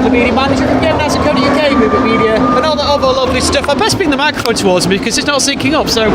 the media manager from Game Nights UK, Moobitmedia, and all that other lovely stuff. I best bring the microphone towards me because it's not syncing up. So,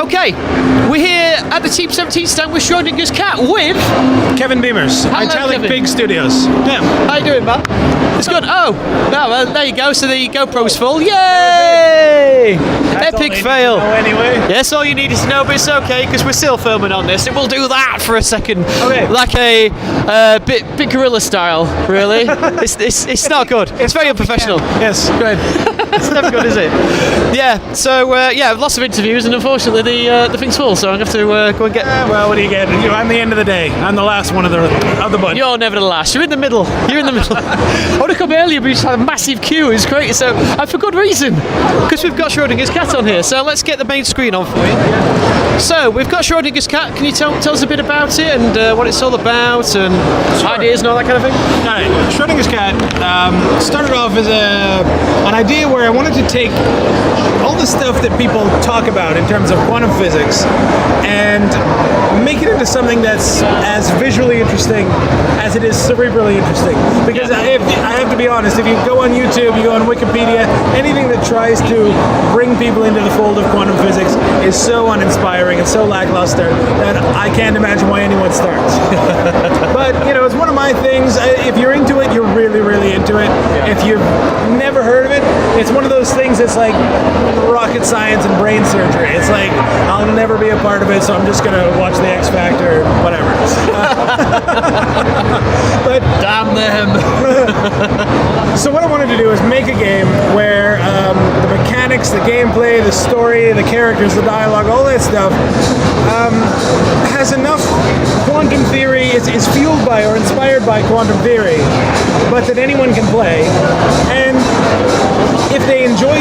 okay, we're here at the Team 17 stand with Schrödinger's cat with Kevin Beamers, Italic Pig Studios. Yeah. How you doing, man? It's good. Oh, well, there you go. So the GoPro's full. Yay! Epic fail. Anyway. Yes, all you need is to know, but it's okay because we're still filming on this. It will do that for a second, like a bit guerrilla style. Really, it's not good. It's very unprofessional. Yes, good. It's never good, is it? Yeah. So yeah, lots of interviews, and unfortunately the thing's full. So I'm gonna have to go and get. Well, what do you get? I'm the end of the day. I'm the last one of the bunch. You're never the last. You're in the middle. You're in the middle. I would have come earlier, but we just had a massive queue. It's great. So for good reason, because we've got Schrödinger's cat on here. So let's get the main screen on for you. So we've got Schrödinger's cat. Can you tell us a bit about it and what it's all about and ideas and all that kind of thing? All right. Schrödinger's cat started off as an idea where I wanted to take all the stuff that people talk about in terms of quantum physics and make it into something that's as visually interesting as it is cerebrally interesting. Because I have to be honest, if you go on YouTube, you go on Wikipedia, anything that tries to bring people into the fold of quantum physics is so uninspiring and so lackluster that I can't imagine why anyone starts. But, you know, it's one of my things. If you're into it, you're really, really into it. Yeah. If you've never heard of it, it's one of those things that's like rocket science and brain surgery. It's like, I'll never be a part of it, so I'm just going to watch the X Factor, whatever. But damn them. So what I wanted to do is make a game where the mechanics, the gameplay, the story, the characters, the dialogue, all that stuff has enough quantum theory, is fueled by or inspired by quantum theory, but that anyone can play. And if they enjoy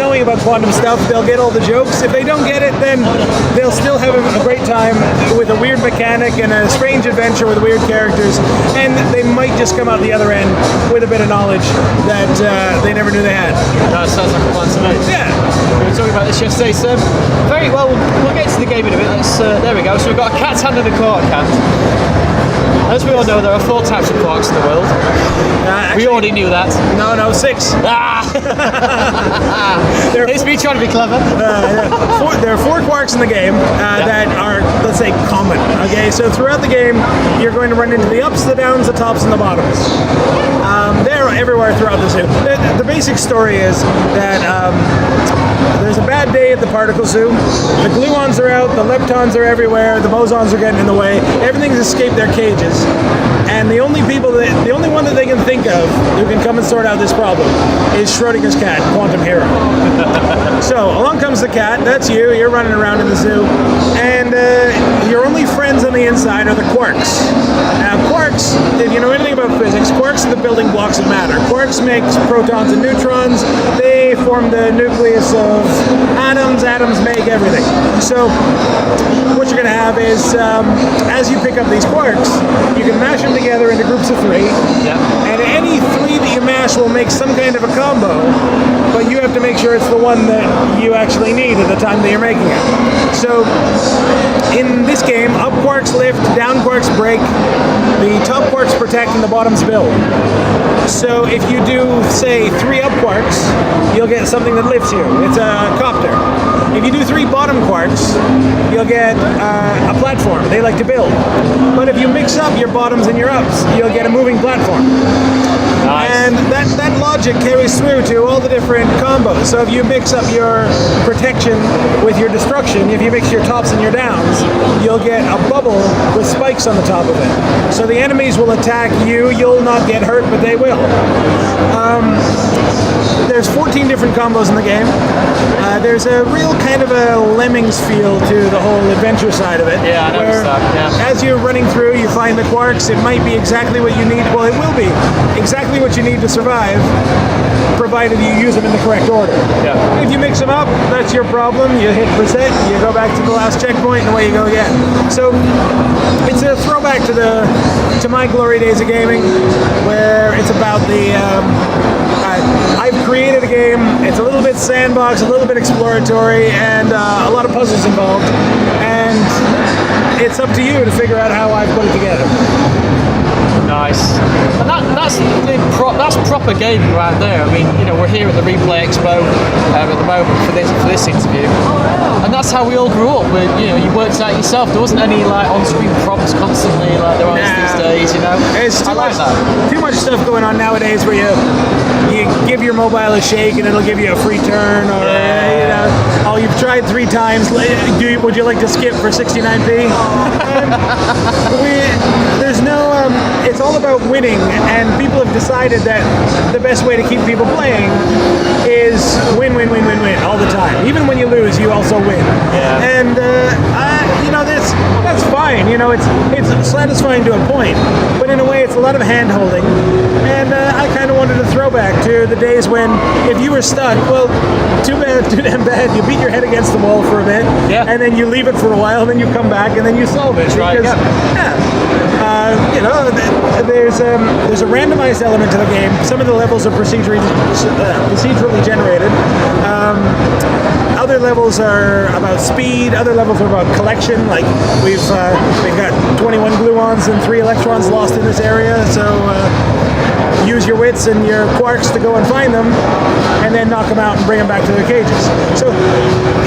knowing about quantum stuff, they'll get all the jokes. If they don't get it, then they'll still have a great time with a weird mechanic and a strange adventure with weird characters, and they might just come out the other end with a bit of knowledge that they never knew they had. That sounds like a plan to me. Yeah. We were talking about this yesterday, so very well, we'll get to the game in a bit. There we go. So we've got a cat's hand and a quark hand. As we all know, there are 4 types of quarks in the world. Actually, we already knew that. No, 6. It's me trying to be clever. There are 4 quarks in the game that are, let's say, common. Okay, so throughout the game, you're going to run into the ups, the downs, the tops, and the bottoms. They're everywhere throughout the zoo. The basic story is that there's a bad day at the particle zoo. The gluons are out, the leptons are everywhere, the bosons are getting in the way. Everything's escaped their cages. And the only one that they can think of who can come and sort out this problem is Schrödinger's cat, Quantum Hero. So along comes the cat. That's you. You're running around in the zoo, and your only friends on the inside are the quarks. Now, quarks, if you know anything about physics, quarks are the building blocks of matter. Quarks make protons and neutrons. They form the nucleus of atoms. Atoms make everything. So what you're going to have is, as you pick up these quarks, you can mash them together into groups of 3. Yeah. And any 3 that you mash will make some kind of a combo, but you have to make sure it's the one that you actually need at the time that you're making it. So in this game, up quarks lift, down quarks break, the top quarks protect, and the bottoms build. So if you do, say, 3 up quarks, you'll get something that lifts you. It's a copter. If you do 3 bottom quarks, you'll get a platform. They like to build. But if you mix up your bottoms and your ups, you'll get a moving platform. Nice. And that logic carries through to all the different combos. So if you mix up your protection with your destruction, if you mix your tops and your downs, you'll get a bubble with spikes on the top of it. So the enemies will attack you. You'll not get hurt, but they will. There's 14 different combos in the game. There's a real kind of a Lemmings feel to the whole adventure side of it. Yeah, I noticed that. Yeah. As you're running through, you find the quarks. It might be exactly what you need. Well, it will be exactly what you need to survive, provided you use them in the correct order. Yeah. If you mix them up, that's your problem. You hit reset, you go back to the last checkpoint, and away you go again. So it's a throwback to my glory days of gaming, where it's about the I've created a game. It's a little bit sandbox, a little bit exploratory, and a lot of puzzles involved. And it's up to you to figure out how I've put it together. Nice. And that's proper gaming right there. I mean, we're here at the Replay Expo at the moment for this interview, and that's how we all grew up. You worked out yourself. There wasn't any like on-screen prompts constantly like there are these days. It's I like that. Too much stuff going on nowadays where you give your mobile a shake and it'll give you a free turn, or oh, you've tried 3 times. Would you like to skip for 69p? There's no. It's all about winning, and people have decided that the best way to keep people playing is win all the time. Even when you lose, you also win. Yeah. And that's fine. It's satisfying to a point, but in a way, it's a lot of hand holding. And I kind of wanted to throw back to the days when if you were stuck, well, too damn bad. You beat your head against the wall for a bit, and then you leave it for a while, and then you come back, and then you solve it. Right. There's a randomized element to the game. Some of the levels are procedurally generated. Other levels are about speed. Other levels are about collection. Like we've got 21 gluons and 3 electrons lost in this area. So use your wits and your quarks to go and find them, and then knock them out and bring them back to their cages. So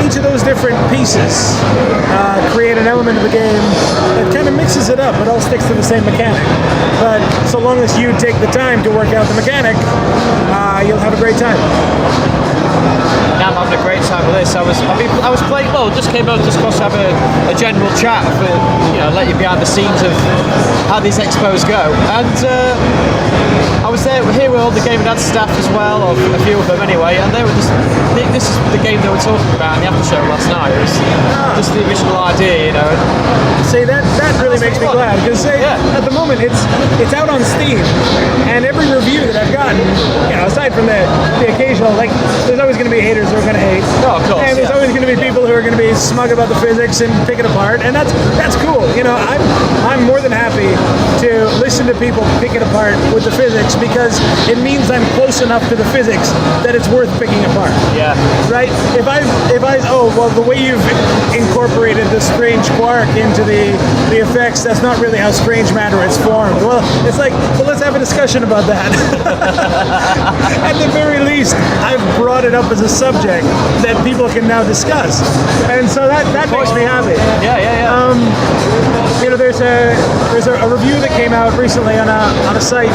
each of those different pieces create an element of the game that kind of mixes it up. It all sticks to the same mechanic. But so long as you take the time to work out the mechanic, you'll have a great time. Now I'm having a great time with this. I was playing. Well, just came out just to have a general chat for let you behind the scenes of how these expos go. And I was here with all the Game and Ad staff as well, or a few of them anyway. And they were just this is the game they were talking about in the after show last night. It was just the original idea, See, that really makes me glad, because at the moment it's out on Steam, and every review that I've gotten, aside from the occasional, like, there's always going to be haters who are going to hate. Oh, of course. And there's always going to be people who are going to be smug about the physics and pick it apart, and that's cool. I'm more than happy to listen to people pick it apart with the physics, because it means I'm close enough to the physics that it's worth picking apart. Yeah. Right? If I the way you've incorporated the strange quark into the effects, that's not really how strange matter is formed. Well, it's like, let's have a discussion about that. At the very least, I've brought it up as a subject that people can now discuss, and so that makes me happy. Yeah. There's a review that came out recently on a site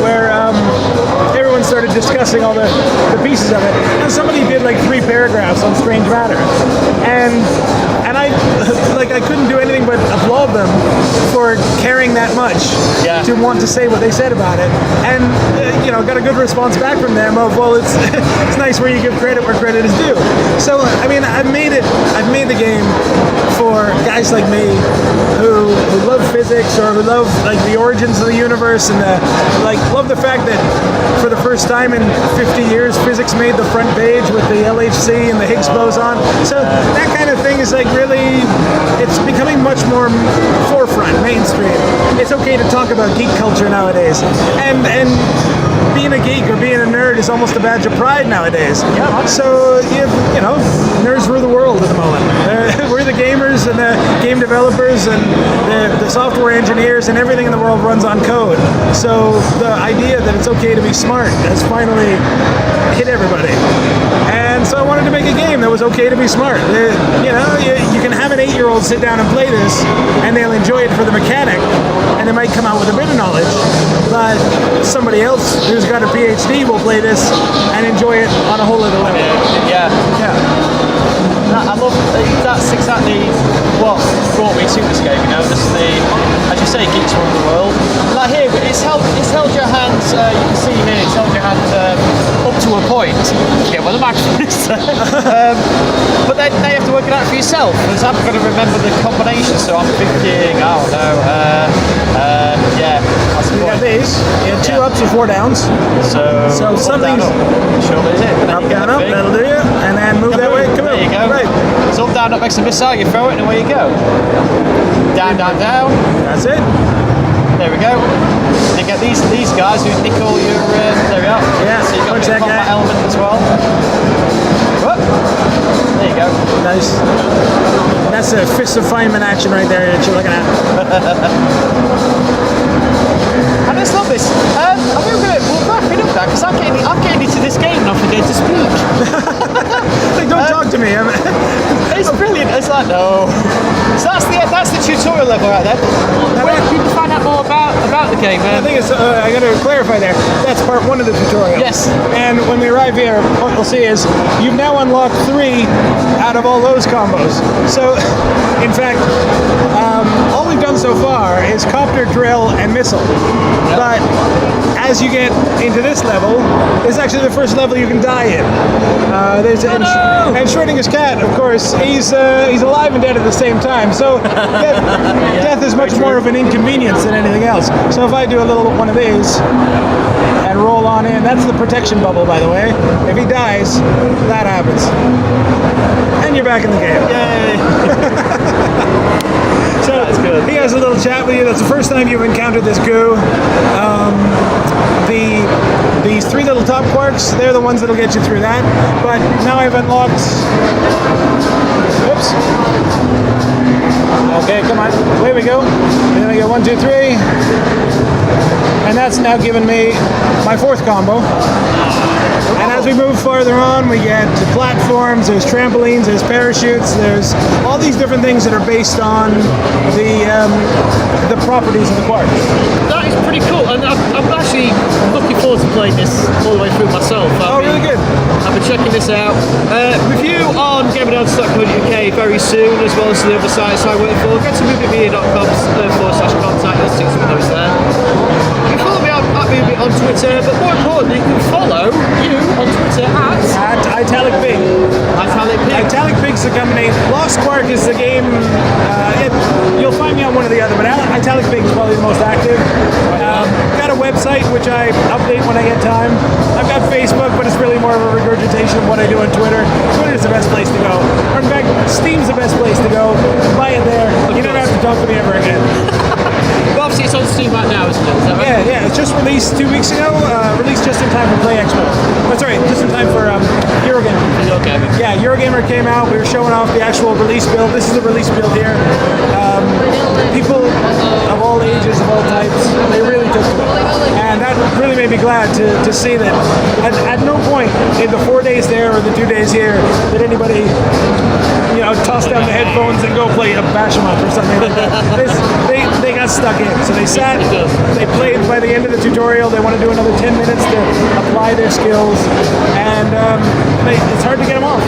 where everyone started discussing all the pieces of it, and somebody did like 3 paragraphs on strange matter, and I couldn't do anything but applaud them for caring that much to want to say what they said about it, and got a good response back from them of, well, it's nice where you give credit where credit is due. So I mean, I've made the game for guys like me who love physics, or who love like the origins of the universe, and love the fact that for the first time in 50 years physics made the front page with the LHC and the Higgs boson. So that kind of thing is like really, it's becoming much more forefront, mainstream. It's okay to talk about geek culture nowadays, and being a geek or being a nerd is almost a badge of pride nowadays. Yeah. So nerds rule the world at the moment. We're the gamers and the game developers and the software engineers, and everything in the world runs on code. So the idea that it's okay to be smart has finally hit everybody. And so I wanted to make a game that was okay to be smart. You can have an 8-year-old sit down and play this, and they'll enjoy it for the mechanic, and they might come out with a bit of knowledge. But somebody else who's got a PhD will play this and enjoy it on a whole other level. Yeah. I love that's exactly what brought me to this game. Just as you say, geeks around the world. Like here, it's held your hands. You can see here, it's held your hand up to a point. Yeah, well, the microphone is there. But then they have to work it out for yourself, because I'm going to remember the combination. So I'm thinking, You got these. You had 2 ups and 4 downs. So something's sure is it. up, down, up. That'll do you. And then move that way. Come there you go. Right. So up, down, up makes a missile. You throw it, and away you go. Down, down, down. That's it. There we go. You get these guys who nick all your. There we are. Yeah. So you got punch a that combat guy. element as well. Whoop. There you go. Nice. That's a fist of Feynman action right there that you're looking at. And let's love this. I think we'll wrap it up that because I'm getting into this game and I forget to speak. Like, don't talk to me. It's brilliant. It's like no. So that's the tutorial level right there. Where can people find out more about the game? I think it's. I got to clarify there. That's part 1 of the tutorial. Yes. And when we arrive here, what we'll see is you've now unlocked 3 out of all those combos. So, in fact, all we've done so far is copter, drill, and missile. But as you get into this level, it's actually the first level you can die in. And Schrödinger's cat, of course, he's alive and dead at the same time. So death is much more of an inconvenience than anything else. So if I do a little one of these and roll on in, that's the protection bubble, by the way. If he dies, that happens. And you're back in the game. Yay! So he has a little chat with you. That's the first time you've encountered this goo. These 3 little top quarks, they're the ones that'll get you through that. But now I've unlocked... Whoops. Okay, come on. Away we go. And then I go 1, 2, 3. And that's now given me my 4th combo. And as we move farther on, we get to platforms, there's trampolines, there's parachutes, there's all these different things that are based on the properties of the Quark. That is pretty cool, and I'm actually looking forward to playing this all the way through myself. Really good. I've been checking this out. Review on GamerNods.co.uk very soon, as well as the other sites I work for. Go to moobitmedia.com/contact, you'll see some of those there. You can follow me at Moobit on Twitter, but more importantly, you can follow you on Twitter at Italic Pig. Italic Pig's the company. Lost Quark is the game. You'll find me on one or the other, but Italic Pig is probably the most active. Got a website which I update when I get time. I've got Facebook, but it's really more of a regurgitation of what I do on Twitter. Twitter's the best place to go. Or in fact, Steam's the best place to go. Buy it there. You don't have to talk to me ever again. Well, obviously it's on Steam right now, isn't it? Is that right? Yeah. It's just released 2 weeks ago. Released just in time for Play Expo. Oh, sorry, just in time for Eurogamer. Yeah, Eurogamer came out. We were showing off the actual release build. This is the release build here. People of all ages, of all types, they really took to it. And that really made me glad to see that at no point in the 4 days there or the 2 days here did anybody, toss down the headphones and go play a Bashamat or something like that. They got stuck in. So they sat, they played by the end of the tutorial. They want to do another 10 minutes to apply their skills. And it's hard to get them off.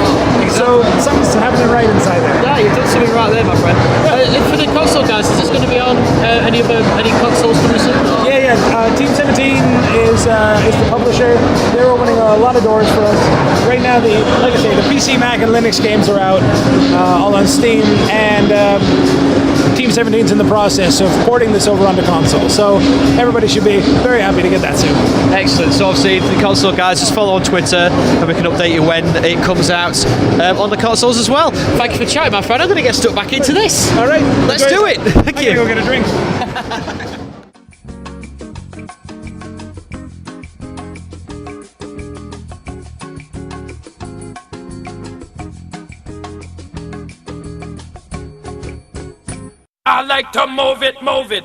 So something's happening right inside there. Yeah, you've done something right there, my friend. For the console guys, is this going to be on any consoles coming soon? Yeah. Team 17 is the publisher. They're opening a lot of doors for us. Right now, like I say, the PC, Mac, and Linux games are out, all on Steam, and Team 17's in the process of porting this over onto console. So everybody should be very happy to get that soon. Excellent. So obviously, for the console guys, just follow on Twitter, and we can update you when it comes out on the consoles as well. Thank you for chatting, my friend. I'm going to get stuck back into this. All right. Let's do it. Thank you. Go get a drink. I like to move it, move it.